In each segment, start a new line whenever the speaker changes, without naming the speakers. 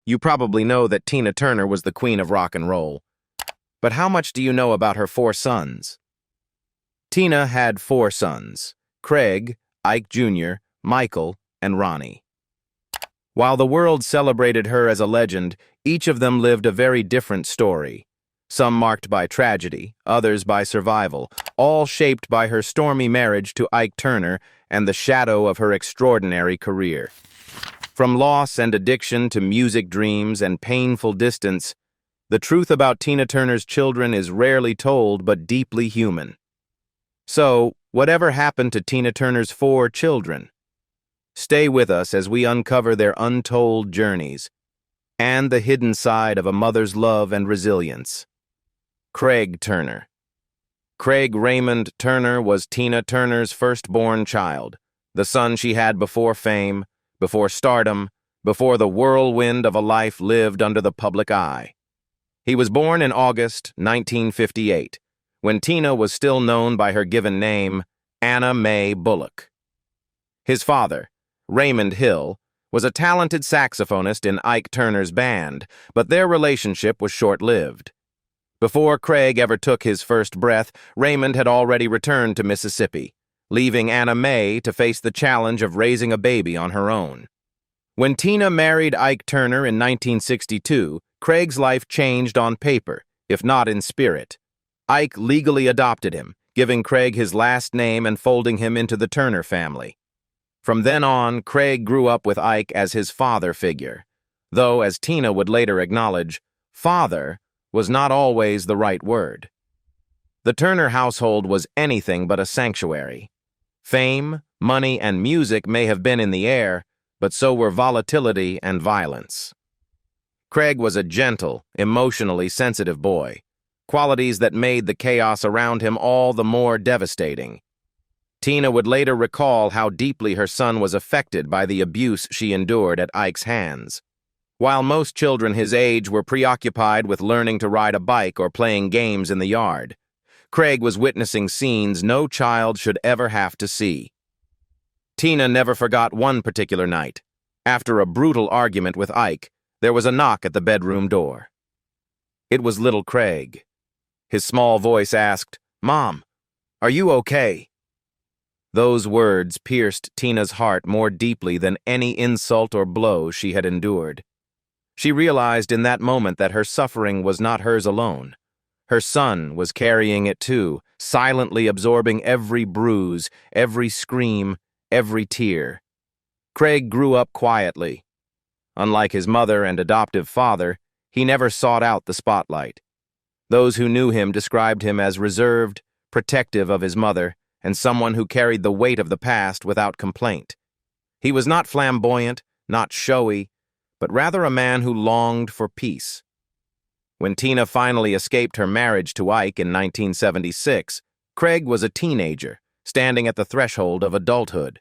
You probably know that Tina Turner was the queen of rock and roll. But how much do you know about her four sons? Tina had four sons: Craig, Ike Jr., Michael, and Ronnie. While the world celebrated her as a legend, each of them lived a very different story. Some marked by tragedy, others by survival, all shaped by her stormy marriage to Ike Turner and the shadow of her extraordinary career. From loss and addiction to music dreams and painful distance, the truth about Tina Turner's children is rarely told but deeply human. So, whatever happened to Tina Turner's four children? Stay with us as we uncover their untold journeys and the hidden side of a mother's love and resilience. Craig Turner. Craig Raymond Turner was Tina Turner's firstborn child, the son she had before fame, before stardom, before the whirlwind of a life lived under the public eye. He was born in August 1958, when Tina was still known by her given name, Anna Mae Bullock. His father, Raymond Hill, was a talented saxophonist in Ike Turner's band, but their relationship was short-lived. Before Craig ever took his first breath, Raymond had already returned to Mississippi, leaving Anna Mae to face the challenge of raising a baby on her own. When Tina married Ike Turner in 1962, Craig's life changed on paper, if not in spirit. Ike legally adopted him, giving Craig his last name and folding him into the Turner family. From then on, Craig grew up with Ike as his father figure, though, as Tina would later acknowledge, father was not always the right word. The Turner household was anything but a sanctuary. Fame, money, and music may have been in the air, but so were volatility and violence. Craig was a gentle, emotionally sensitive boy, qualities that made the chaos around him all the more devastating. Tina would later recall how deeply her son was affected by the abuse she endured at Ike's hands. While most children his age were preoccupied with learning to ride a bike or playing games in the yard, Craig was witnessing scenes no child should ever have to see. Tina never forgot one particular night. After a brutal argument with Ike, there was a knock at the bedroom door. It was little Craig. His small voice asked, "Mom, are you okay?" Those words pierced Tina's heart more deeply than any insult or blow she had endured. She realized in that moment that her suffering was not hers alone. Her son was carrying it too, silently absorbing every bruise, every scream, every tear. Craig grew up quietly. Unlike his mother and adoptive father, he never sought out the spotlight. Those who knew him described him as reserved, protective of his mother, and someone who carried the weight of the past without complaint. He was not flamboyant, not showy, but rather a man who longed for peace. When Tina finally escaped her marriage to Ike in 1976, Craig was a teenager, standing at the threshold of adulthood.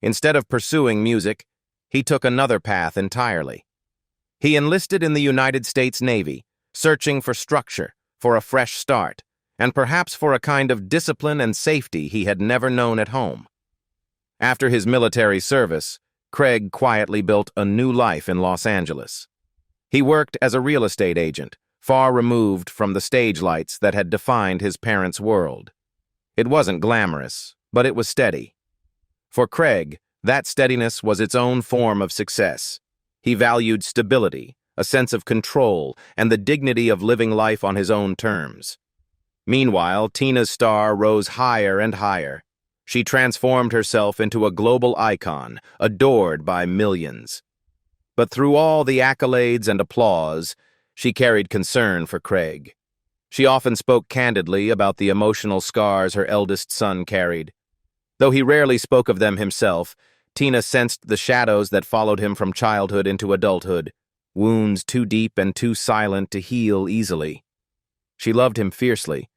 Instead of pursuing music, he took another path entirely. He enlisted in the United States Navy, searching for structure, for a fresh start, and perhaps for a kind of discipline and safety he had never known at home. After his military service, Craig quietly built a new life in Los Angeles. He worked as a real estate agent, far removed from the stage lights that had defined his parents' world. It wasn't glamorous, but it was steady. For Craig, that steadiness was its own form of success. He valued stability, a sense of control, and the dignity of living life on his own terms. Meanwhile, Tina's star rose higher and higher. She transformed herself into a global icon, adored by millions. But through all the accolades and applause, she carried concern for Craig. She often spoke candidly about the emotional scars her eldest son carried. Though he rarely spoke of them himself, Tina sensed the shadows that followed him from childhood into adulthood, wounds too deep and too silent to heal easily. She loved him fiercely,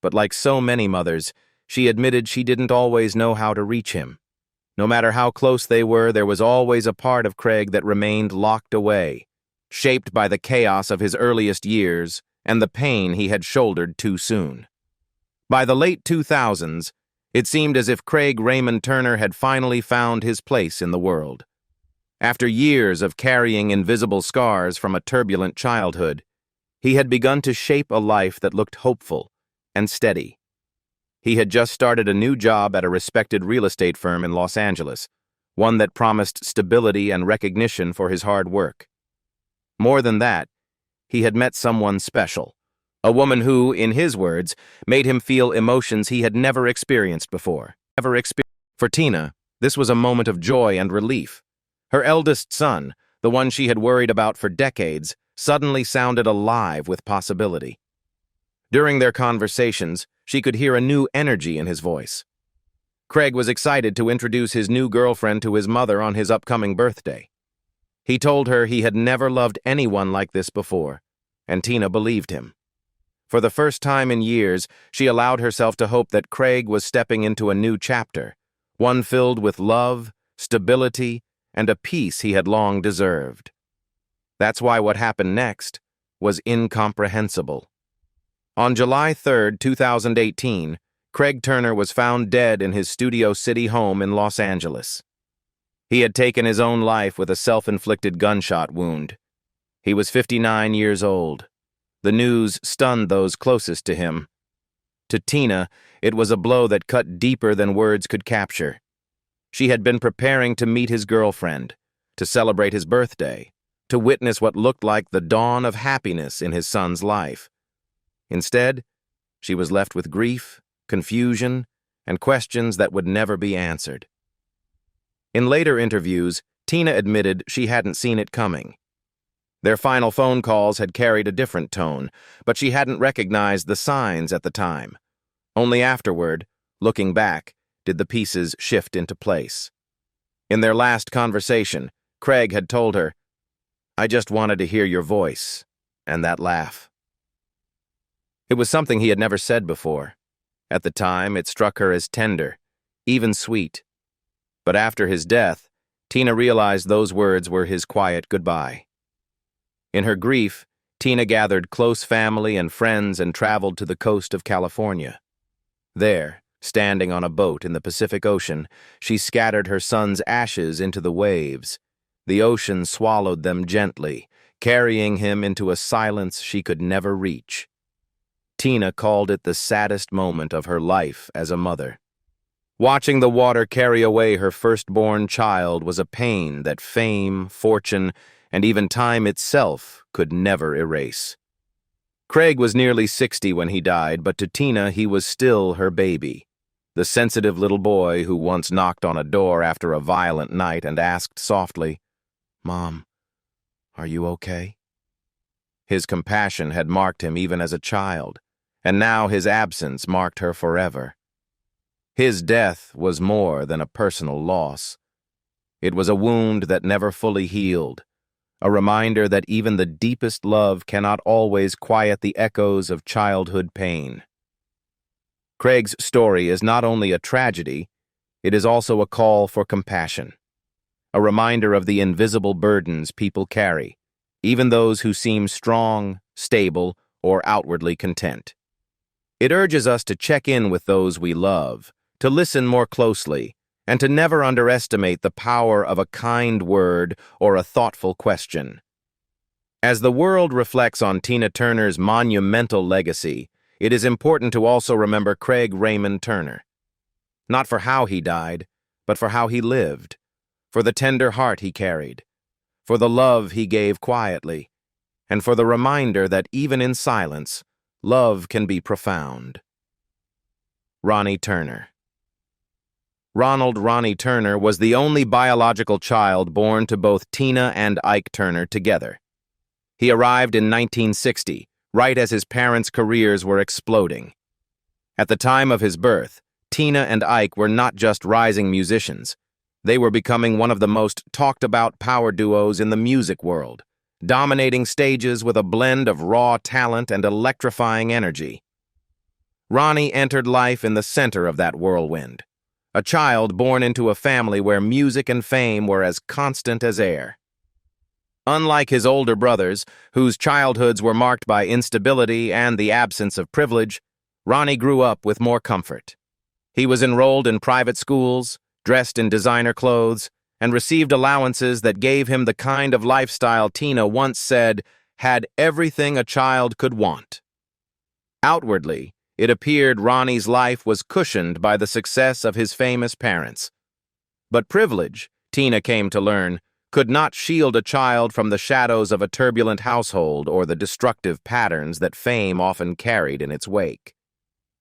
but like so many mothers, she admitted she didn't always know how to reach him. No matter how close they were, there was always a part of Craig that remained locked away, shaped by the chaos of his earliest years and the pain he had shouldered too soon. By the late 2000s, it seemed as if Craig Raymond Turner had finally found his place in the world. After years of carrying invisible scars from a turbulent childhood, he had begun to shape a life that looked hopeful and steady. He had just started a new job at a respected real estate firm in Los Angeles, one that promised stability and recognition for his hard work. More than that, he had met someone special, a woman who, in his words, made him feel emotions he had never experienced before. For Tina, this was a moment of joy and relief. Her eldest son, the one she had worried about for decades, suddenly sounded alive with possibility. During their conversations, she could hear a new energy in his voice. Craig was excited to introduce his new girlfriend to his mother on his upcoming birthday. He told her he had never loved anyone like this before, and Tina believed him. For the first time in years, she allowed herself to hope that Craig was stepping into a new chapter, one filled with love, stability, and a peace he had long deserved. That's why what happened next was incomprehensible. On July 3, 2018, Craig Turner was found dead in his Studio City home in Los Angeles. He had taken his own life with a self-inflicted gunshot wound. He was 59 years old. The news stunned those closest to him. To Tina, it was a blow that cut deeper than words could capture. She had been preparing to meet his girlfriend, to celebrate his birthday, to witness what looked like the dawn of happiness in his son's life. Instead, she was left with grief, confusion, and questions that would never be answered. In later interviews, Tina admitted she hadn't seen it coming. Their final phone calls had carried a different tone, but she hadn't recognized the signs at the time. Only afterward, looking back, did the pieces shift into place. In their last conversation, Craig had told her, "I just wanted to hear your voice," and that laugh. It was something he had never said before. At the time, it struck her as tender, even sweet. But after his death, Tina realized those words were his quiet goodbye. In her grief, Tina gathered close family and friends and traveled to the coast of California. There, standing on a boat in the Pacific Ocean, she scattered her son's ashes into the waves. The ocean swallowed them gently, carrying him into a silence she could never reach. Tina called it the saddest moment of her life as a mother. Watching the water carry away her firstborn child was a pain that fame, fortune, and even time itself could never erase. Craig was nearly 60 when he died, but to Tina he was still her baby, the sensitive little boy who once knocked on a door after a violent night and asked softly, "Mom, are you okay?" His compassion had marked him even as a child, and now his absence marked her forever. His death was more than a personal loss. It was a wound that never fully healed, a reminder that even the deepest love cannot always quiet the echoes of childhood pain. Craig's story is not only a tragedy, it is also a call for compassion, a reminder of the invisible burdens people carry, even those who seem strong, stable, or outwardly content. It urges us to check in with those we love, to listen more closely, and to never underestimate the power of a kind word or a thoughtful question. As the world reflects on Tina Turner's monumental legacy, it is important to also remember Craig Raymond Turner. Not for how he died, but for how he lived, for the tender heart he carried, for the love he gave quietly, and for the reminder that even in silence, love can be profound. Ronnie Turner. Ronald Ronnie Turner was the only biological child born to both Tina and Ike Turner together. He arrived in 1960, right as his parents' careers were exploding. At the time of his birth, Tina and Ike were not just rising musicians. They were becoming one of the most talked-about power duos in the music world, dominating stages with a blend of raw talent and electrifying energy. Ronnie entered life in the center of that whirlwind, a child born into a family where music and fame were as constant as air. Unlike his older brothers, whose childhoods were marked by instability and the absence of privilege, Ronnie grew up with more comfort. He was enrolled in private schools, dressed in designer clothes, and received allowances that gave him the kind of lifestyle Tina once said had everything a child could want. Outwardly, it appeared Ronnie's life was cushioned by the success of his famous parents. But privilege, Tina came to learn, could not shield a child from the shadows of a turbulent household or the destructive patterns that fame often carried in its wake.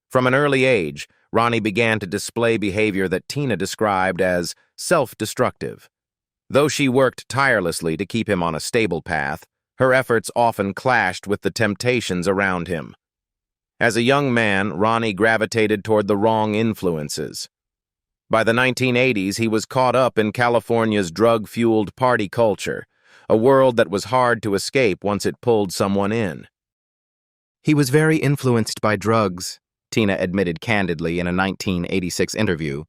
From an early age, Ronnie began to display behavior that Tina described as self-destructive. Though she worked tirelessly to keep him on a stable path, her efforts often clashed with the temptations around him. As a young man, Ronnie gravitated toward the wrong influences. By the 1980s, he was caught up in California's drug-fueled party culture, a world that was hard to escape once it pulled someone in. He was very influenced by drugs, Tina admitted candidly in a 1986 interview.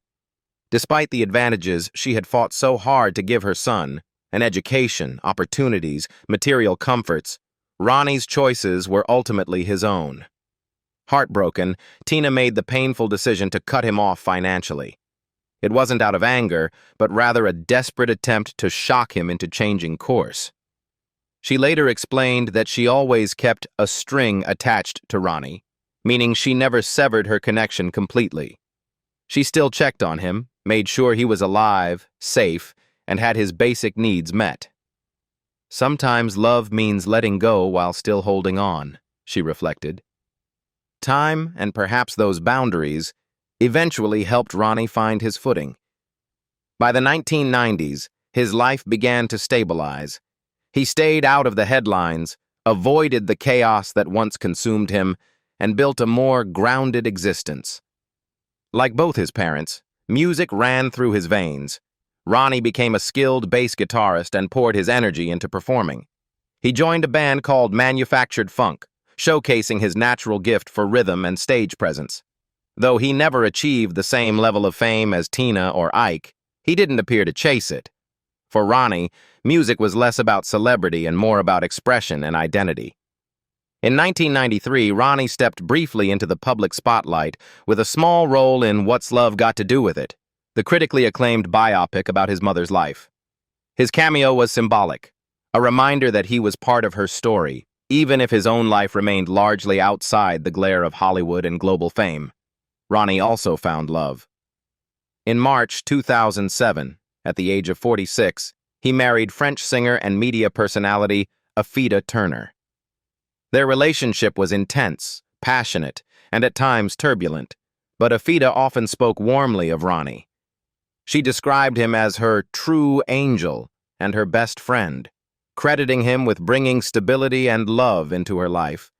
Despite the advantages she had fought so hard to give her son, an education, opportunities, material comforts, Ronnie's choices were ultimately his own. Heartbroken, Tina made the painful decision to cut him off financially. It wasn't out of anger, but rather a desperate attempt to shock him into changing course. She later explained that she always kept a string attached to Ronnie, meaning she never severed her connection completely. She still checked on him, made sure he was alive, safe, and had his basic needs met. Sometimes love means letting go while still holding on, she reflected. Time, and perhaps those boundaries, eventually helped Ronnie find his footing. By the 1990s, his life began to stabilize. He stayed out of the headlines, avoided the chaos that once consumed him, and built a more grounded existence. Like both his parents, music ran through his veins. Ronnie became a skilled bass guitarist and poured his energy into performing. He joined a band called Manufactured Funk, showcasing his natural gift for rhythm and stage presence. Though he never achieved the same level of fame as Tina or Ike, he didn't appear to chase it. For Ronnie, music was less about celebrity and more about expression and identity. In 1993, Ronnie stepped briefly into the public spotlight with a small role in What's Love Got to Do with It, the critically acclaimed biopic about his mother's life. His cameo was symbolic, a reminder that he was part of her story, even if his own life remained largely outside the glare of Hollywood and global fame. Ronnie also found love. In March 2007, at the age of 46, he married French singer and media personality Afida Turner. Their relationship was intense, passionate, and at times turbulent, but Afida often spoke warmly of Ronnie. She described him as her true angel and her best friend, crediting him with bringing stability and love into her life.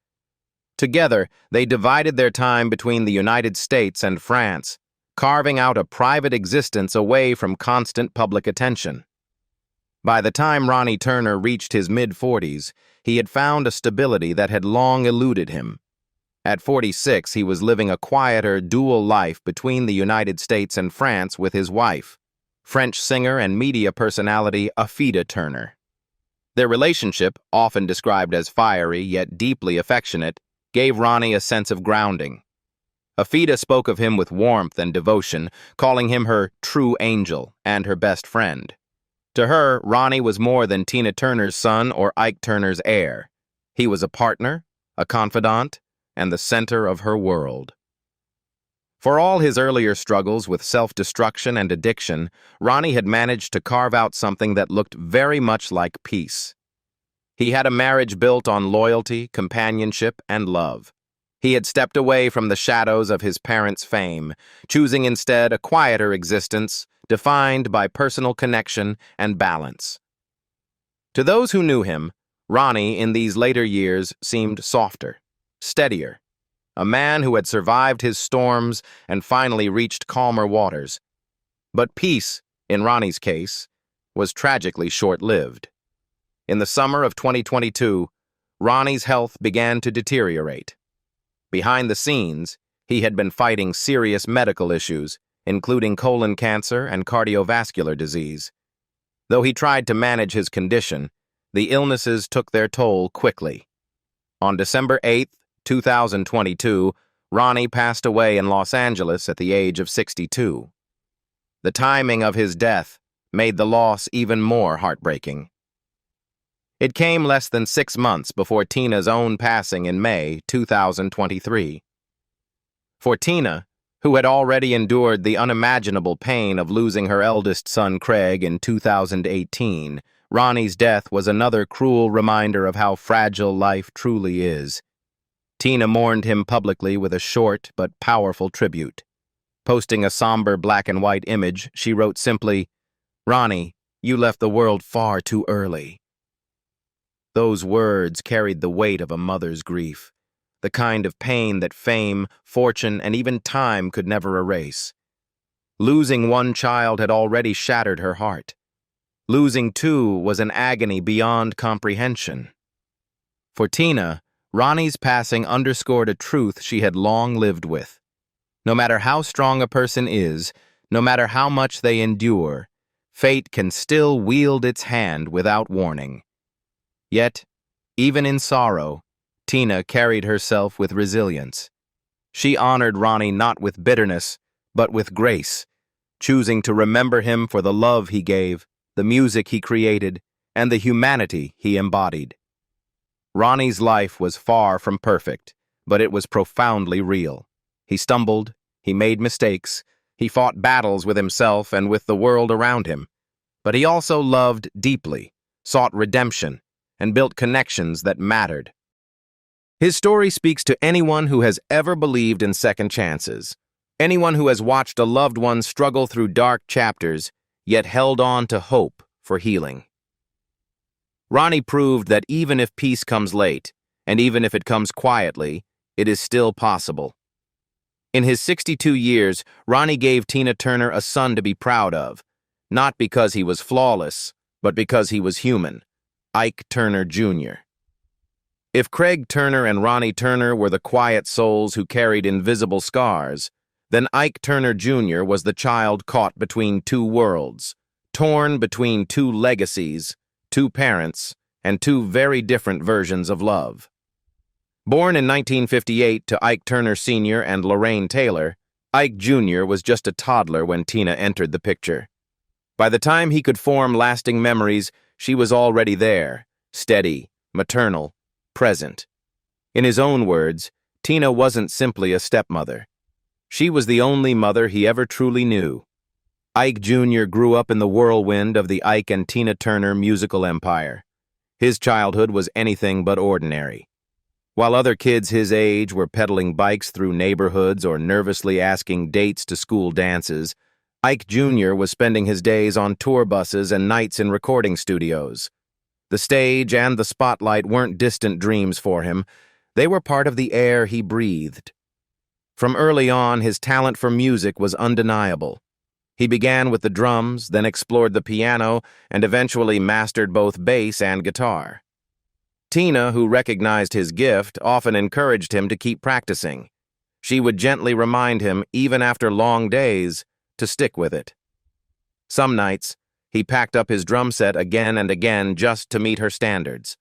Together, they divided their time between the United States and France, carving out a private existence away from constant public attention. By the time Ronnie Turner reached his mid-40s, he had found a stability that had long eluded him. At 46, he was living a quieter, dual life between the United States and France with his wife, French singer and media personality Afida Turner. Their relationship, often described as fiery yet deeply affectionate, gave Ronnie a sense of grounding. Afida spoke of him with warmth and devotion, calling him her true angel and her best friend. To her, Ronnie was more than Tina Turner's son or Ike Turner's heir. He was a partner, a confidant, and the center of her world. For all his earlier struggles with self-destruction and addiction, Ronnie had managed to carve out something that looked very much like peace. He had a marriage built on loyalty, companionship, and love. He had stepped away from the shadows of his parents' fame, choosing instead a quieter existence, defined by personal connection and balance. To those who knew him, Ronnie in these later years seemed softer, steadier, a man who had survived his storms and finally reached calmer waters. But peace, in Ronnie's case, was tragically short-lived. In the summer of 2022, Ronnie's health began to deteriorate. Behind the scenes, he had been fighting serious medical issues, including colon cancer and cardiovascular disease. Though he tried to manage his condition, the illnesses took their toll quickly. On December 8, 2022, Ronnie passed away in Los Angeles at the age of 62. The timing of his death, made the loss even more heartbreaking. It came less than 6 months before Tina's own passing in May 2023. For Tina, who had already endured the unimaginable pain of losing her eldest son Craig in 2018, Ronnie's death was another cruel reminder of how fragile life truly is. Tina mourned him publicly with a short but powerful tribute. Posting a somber black-and-white image, she wrote simply, "Ronnie, you left the world far too early." Those words carried the weight of a mother's grief, the kind of pain that fame, fortune, and even time could never erase. Losing one child had already shattered her heart. Losing two was an agony beyond comprehension. For Tina, Ronnie's passing underscored a truth she had long lived with. No matter how strong a person is, no matter how much they endure, fate can still wield its hand without warning. Yet, even in sorrow, Tina carried herself with resilience. She honored Ronnie not with bitterness, but with grace, choosing to remember him for the love he gave, the music he created, and the humanity he embodied. Ronnie's life was far from perfect, but it was profoundly real. He stumbled, he made mistakes, he fought battles with himself and with the world around him. But he also loved deeply, sought redemption, and built connections that mattered. His story speaks to anyone who has ever believed in second chances, anyone who has watched a loved one struggle through dark chapters, yet held on to hope for healing. Ronnie proved that even if peace comes late, and even if it comes quietly, it is still possible. In his 62 years, Ronnie gave Tina Turner a son to be proud of, not because he was flawless, but because he was human. Ike Turner Jr. If Craig Turner and Ronnie Turner were the quiet souls who carried invisible scars, then Ike Turner Jr. was the child caught between two worlds, torn between two legacies, two parents, and two very different versions of love. Born in 1958 to Ike Turner Sr. and Lorraine Taylor, Ike Jr. was just a toddler when Tina entered the picture. By the time he could form lasting memories, she was already there, steady, maternal, present. In his own words, Tina wasn't simply a stepmother. She was the only mother he ever truly knew. Ike Jr. grew up in the whirlwind of the Ike and Tina Turner musical empire. His childhood was anything but ordinary. While other kids his age were pedaling bikes through neighborhoods or nervously asking dates to school dances, Ike Jr. was spending his days on tour buses and nights in recording studios. The stage and the spotlight weren't distant dreams for him. They were part of the air he breathed. From early on, his talent for music was undeniable. He began with the drums, then explored the piano, and eventually mastered both bass and guitar. Tina, who recognized his gift, often encouraged him to keep practicing. She would gently remind him, even after long days, to stick with it. Some nights, he packed up his drum set again and again just to meet her standards.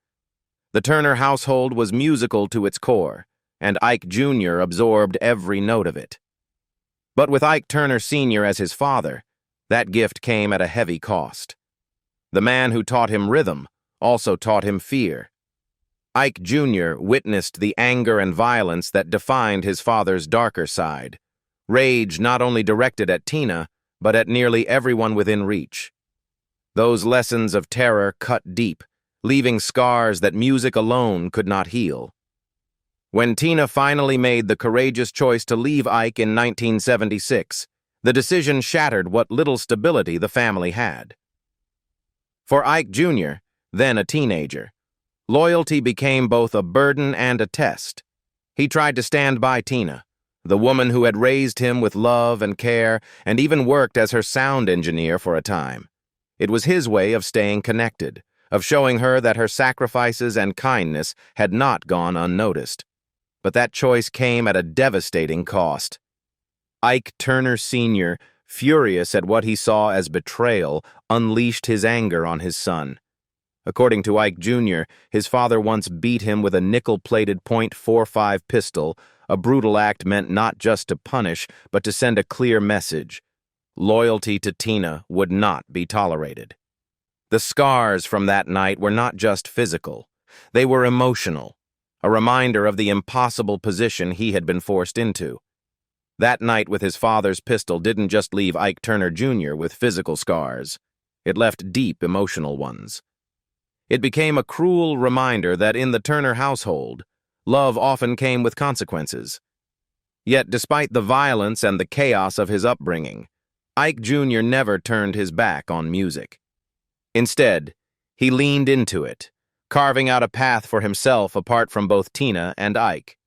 The Turner household was musical to its core, and Ike Jr. absorbed every note of it. But with Ike Turner Sr. as his father, that gift came at a heavy cost. The man who taught him rhythm also taught him fear. Ike Jr. witnessed the anger and violence that defined his father's darker side. Rage not only directed at Tina, but at nearly everyone within reach. Those lessons of terror cut deep, leaving scars that music alone could not heal. When Tina finally made the courageous choice to leave Ike in 1976, the decision shattered what little stability the family had. For Ike Jr., then a teenager, loyalty became both a burden and a test. He tried to stand by Tina, the woman who had raised him with love and care and even worked as her sound engineer for a time. It was his way of staying connected, of showing her that her sacrifices and kindness had not gone unnoticed. But that choice came at a devastating cost. Ike Turner Sr., furious at what he saw as betrayal, unleashed his anger on his son. According to Ike Jr., his father once beat him with a nickel-plated .45 pistol, a brutal act meant not just to punish, but to send a clear message. loyalty to Tina would not be tolerated. The scars from that night were not just physical, they were emotional, a reminder of the impossible position he had been forced into. That night with his father's pistol didn't just leave Ike Turner Jr. with physical scars, it left deep emotional ones. It became a cruel reminder that in the Turner household, love often came with consequences. Yet despite the violence and the chaos of his upbringing, Ike Jr. never turned his back on music. Instead, he leaned into it, carving out a path for himself apart from both Tina and Ike.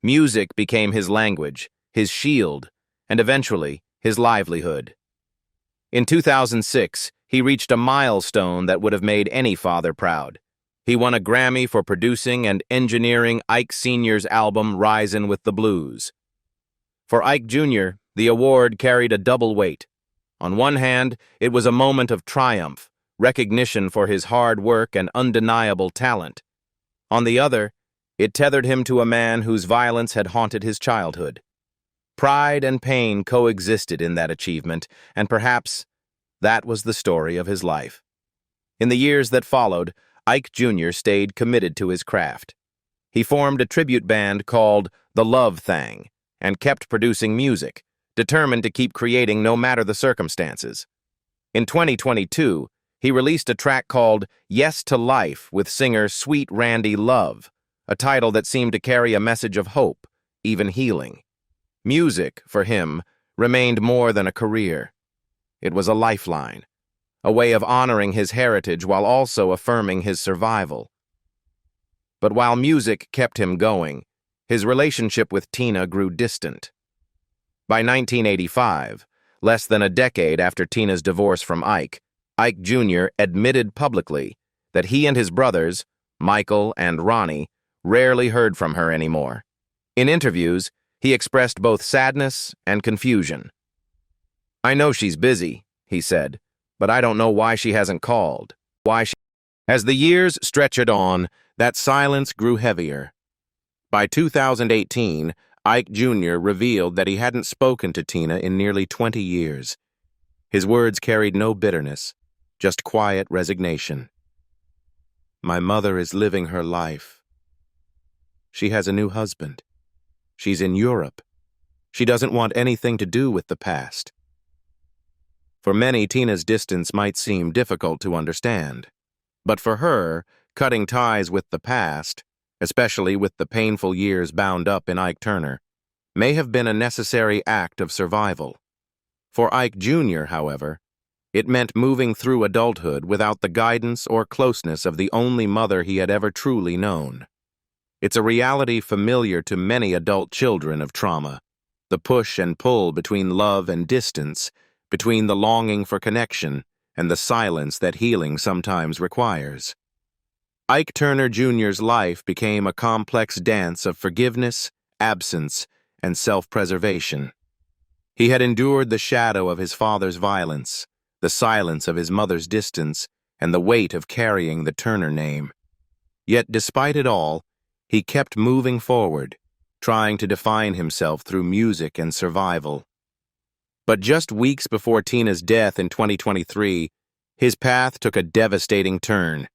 Music became his language, his shield, and eventually his livelihood. In 2006, he reached a milestone that would have made any father proud. He won a Grammy for producing and engineering Ike Sr.'s album Risin' with the Blues. For Ike Jr., the award carried a double weight. On one hand, it was a moment of triumph, recognition for his hard work and undeniable talent. On the other, it tethered him to a man whose violence had haunted his childhood. Pride and pain coexisted in that achievement, and perhaps that was the story of his life. In the years that followed, Ike Jr. stayed committed to his craft. He formed a tribute band called The Love Thang and kept producing music, determined to keep creating no matter the circumstances. In 2022, he released a track called Yes to Life with singer Sweet Randy Love, a title that seemed to carry a message of hope, even healing. Music, for him, remained more than a career. It was a lifeline, a way of honoring his heritage while also affirming his survival. But while music kept him going, his relationship with Tina grew distant. By 1985, less than a decade after Tina's divorce from Ike Jr. admitted publicly that he and his brothers, Michael and Ronnie, rarely heard from her anymore. In interviews, he expressed both sadness and confusion. "I know she's busy," he said, "but I don't know why she hasn't called. As the years stretched on, that silence grew heavier. By 2018, Ike Jr. revealed that he hadn't spoken to Tina in nearly 20 years. His words carried no bitterness, just quiet resignation. "My mother is living her life. She has a new husband. She's in Europe. She doesn't want anything to do with the past." For many, Tina's distance might seem difficult to understand. But for her, cutting ties with the past, especially with the painful years bound up in Ike Turner, may have been a necessary act of survival. For Ike Jr., however, it meant moving through adulthood without the guidance or closeness of the only mother he had ever truly known. It's a reality familiar to many adult children of trauma, the push and pull between love and distance, between the longing for connection and the silence that healing sometimes requires. Ike Turner Jr.'s life became a complex dance of forgiveness, absence, and self-preservation. He had endured the shadow of his father's violence, the silence of his mother's distance, and the weight of carrying the Turner name. Yet despite it all, he kept moving forward, trying to define himself through music and survival. But just weeks before Tina's death in 2023, his path took a devastating turn.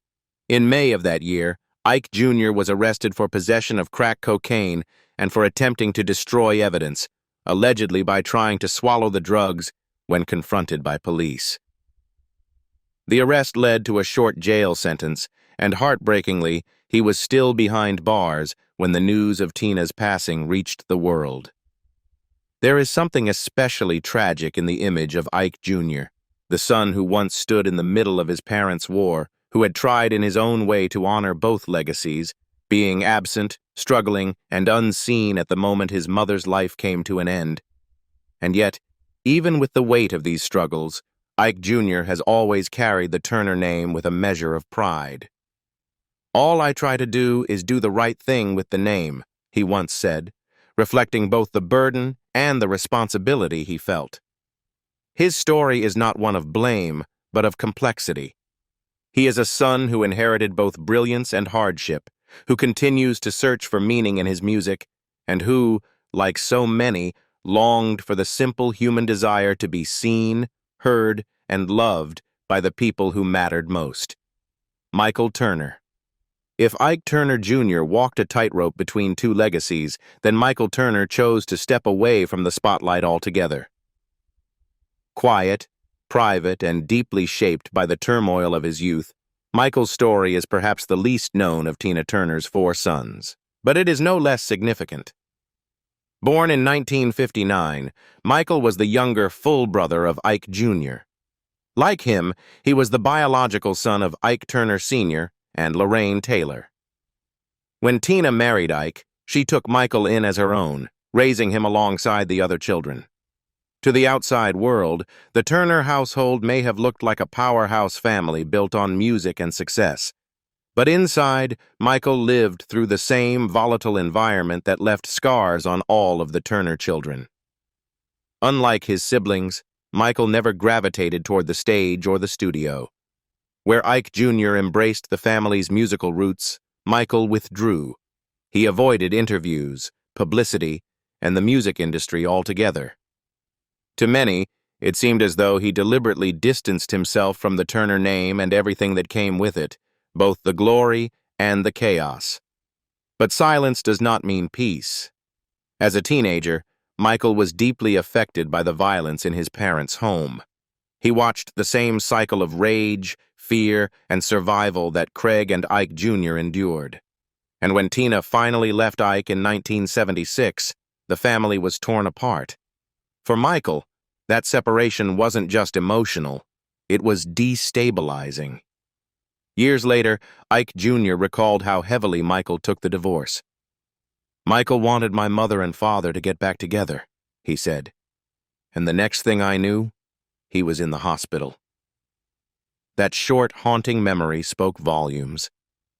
In May of that year, Ike Jr. was arrested for possession of crack cocaine and for attempting to destroy evidence, allegedly by trying to swallow the drugs when confronted by police. The arrest led to a short jail sentence, and heartbreakingly, he was still behind bars when the news of Tina's passing reached the world. There is something especially tragic in the image of Ike Jr., the son who once stood in the middle of his parents' war, who had tried in his own way to honor both legacies, being absent, struggling, and unseen at the moment his mother's life came to an end. And yet, even with the weight of these struggles, Ike Jr. has always carried the Turner name with a measure of pride. "All I try to do is do the right thing with the name," he once said, reflecting both the burden and the responsibility he felt. His story is not one of blame, but of complexity. He is a son who inherited both brilliance and hardship, who continues to search for meaning in his music, and who, like so many, longed for the simple human desire to be seen, heard, and loved by the people who mattered most. Michael Turner. If Ike Turner Jr. walked a tightrope between two legacies, then Michael Turner chose to step away from the spotlight altogether. Quiet, private, and deeply shaped by the turmoil of his youth, Michael's story is perhaps the least known of Tina Turner's four sons, but it is no less significant. Born in 1959, Michael was the younger full brother of Ike Jr. Like him, he was the biological son of Ike Turner Sr. and Lorraine Taylor. When Tina married Ike, she took Michael in as her own, raising him alongside the other children. To the outside world, the Turner household may have looked like a powerhouse family built on music and success. But inside, Michael lived through the same volatile environment that left scars on all of the Turner children. Unlike his siblings, Michael never gravitated toward the stage or the studio. Where Ike Jr. embraced the family's musical roots, Michael withdrew. He avoided interviews, publicity, and the music industry altogether. To many, it seemed as though he deliberately distanced himself from the Turner name and everything that came with it, both the glory and the chaos. But silence does not mean peace. As a teenager, Michael was deeply affected by the violence in his parents' home. He watched the same cycle of rage, fear, and survival that Craig and Ike Jr. endured. And when Tina finally left Ike in 1976, the family was torn apart. For Michael, that separation wasn't just emotional, it was destabilizing. Years later, Ike Jr. recalled how heavily Michael took the divorce. "Michael wanted my mother and father to get back together," he said. "And the next thing I knew, he was in the hospital." That short, haunting memory spoke volumes.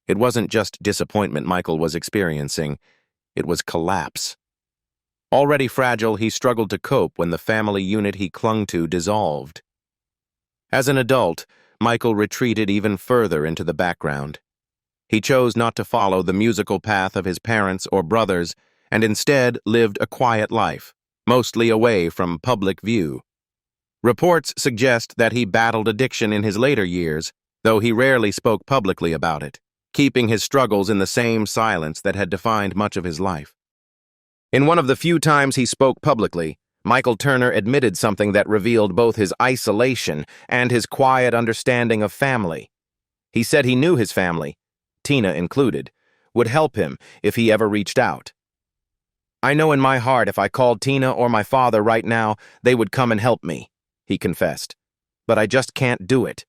It wasn't just disappointment Michael was experiencing, it was collapse. Already fragile, he struggled to cope when the family unit he clung to dissolved. As an adult, Michael retreated even further into the background. He chose not to follow the musical path of his parents or brothers, and instead lived a quiet life, mostly away from public view. Reports suggest that he battled addiction in his later years, though he rarely spoke publicly about it, keeping his struggles in the same silence that had defined much of his life. In one of the few times he spoke publicly, Michael Turner admitted something that revealed both his isolation and his quiet understanding of family. He said he knew his family, Tina included, would help him if he ever reached out. "I know in my heart if I called Tina or my father right now, they would come and help me," he confessed. "But I just can't do it."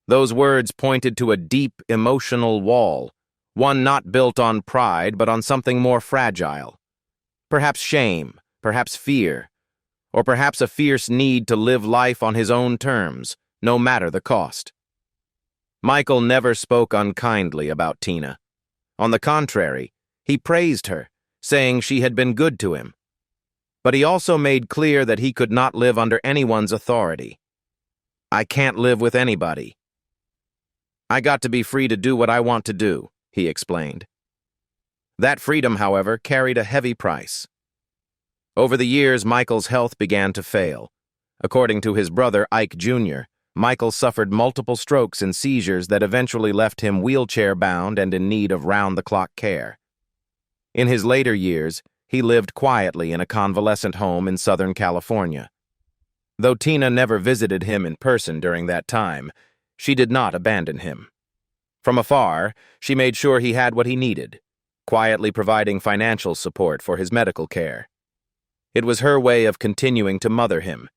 Those words pointed to a deep emotional wall, one not built on pride but on something more fragile. Perhaps shame, perhaps fear, or perhaps a fierce need to live life on his own terms, no matter the cost. Michael never spoke unkindly about Tina. On the contrary, he praised her, saying she had been good to him. But he also made clear that he could not live under anyone's authority. "I can't live with anybody. I got to be free to do what I want to do," he explained. That freedom, however, carried a heavy price. Over the years, Michael's health began to fail. According to his brother, Ike Jr., Michael suffered multiple strokes and seizures that eventually left him wheelchair-bound and in need of round-the-clock care. In his later years, he lived quietly in a convalescent home in Southern California. Though Tina never visited him in person during that time, she did not abandon him. From afar, she made sure he had what he needed, quietly providing financial support for his medical care. It was her way of continuing to mother him,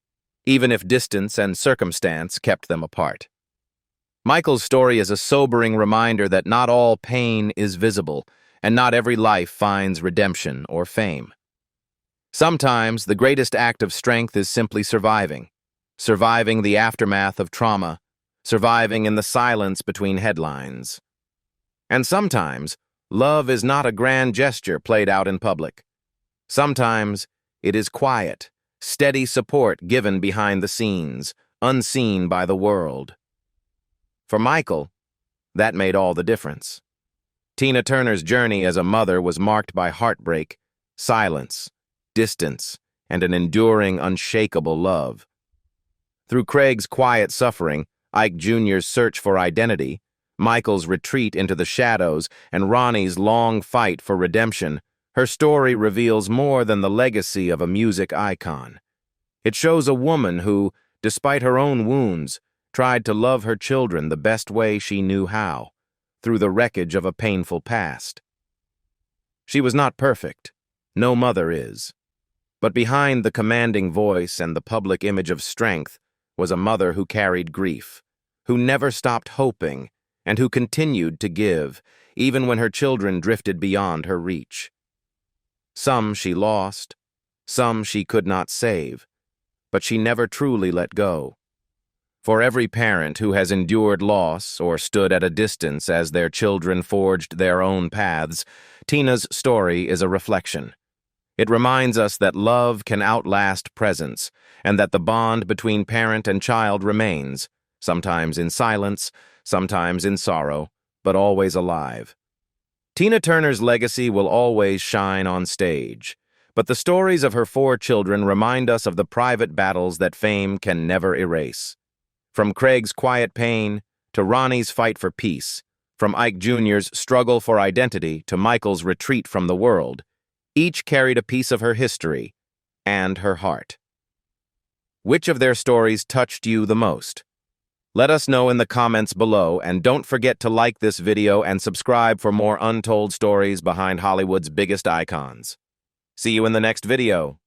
even if distance and circumstance kept them apart. Michael's story is a sobering reminder that not all pain is visible, and not every life finds redemption or fame. Sometimes the greatest act of strength is simply surviving the aftermath of trauma, surviving in the silence between headlines. And sometimes, love is not a grand gesture played out in public. Sometimes, it is quiet, steady support given behind the scenes, unseen by the world. For Michael, that made all the difference. Tina Turner's journey as a mother was marked by heartbreak, silence, distance, and an enduring, unshakable love. Through Craig's quiet suffering, Ike Jr.'s search for identity, Michael's retreat into the shadows, and Ronnie's long fight for redemption, her story reveals more than the legacy of a music icon. It shows a woman who, despite her own wounds, tried to love her children the best way she knew how, through the wreckage of a painful past. She was not perfect. No mother is. But behind the commanding voice and the public image of strength was a mother who carried grief, who never stopped hoping, and who continued to give, even when her children drifted beyond her reach. Some she lost, some she could not save, but she never truly let go. For every parent who has endured loss or stood at a distance as their children forged their own paths, Tina's story is a reflection. It reminds us that love can outlast presence, and that the bond between parent and child remains, sometimes in silence, sometimes in sorrow, but always alive. Tina Turner's legacy will always shine on stage, but the stories of her 4 children remind us of the private battles that fame can never erase. From Craig's quiet pain to Ronnie's fight for peace, from Ike Jr.'s struggle for identity to Michael's retreat from the world, each carried a piece of her history and her heart. Which of their stories touched you the most? Let us know in the comments below, and don't forget to like this video and subscribe for more untold stories behind Hollywood's biggest icons. See you in the next video.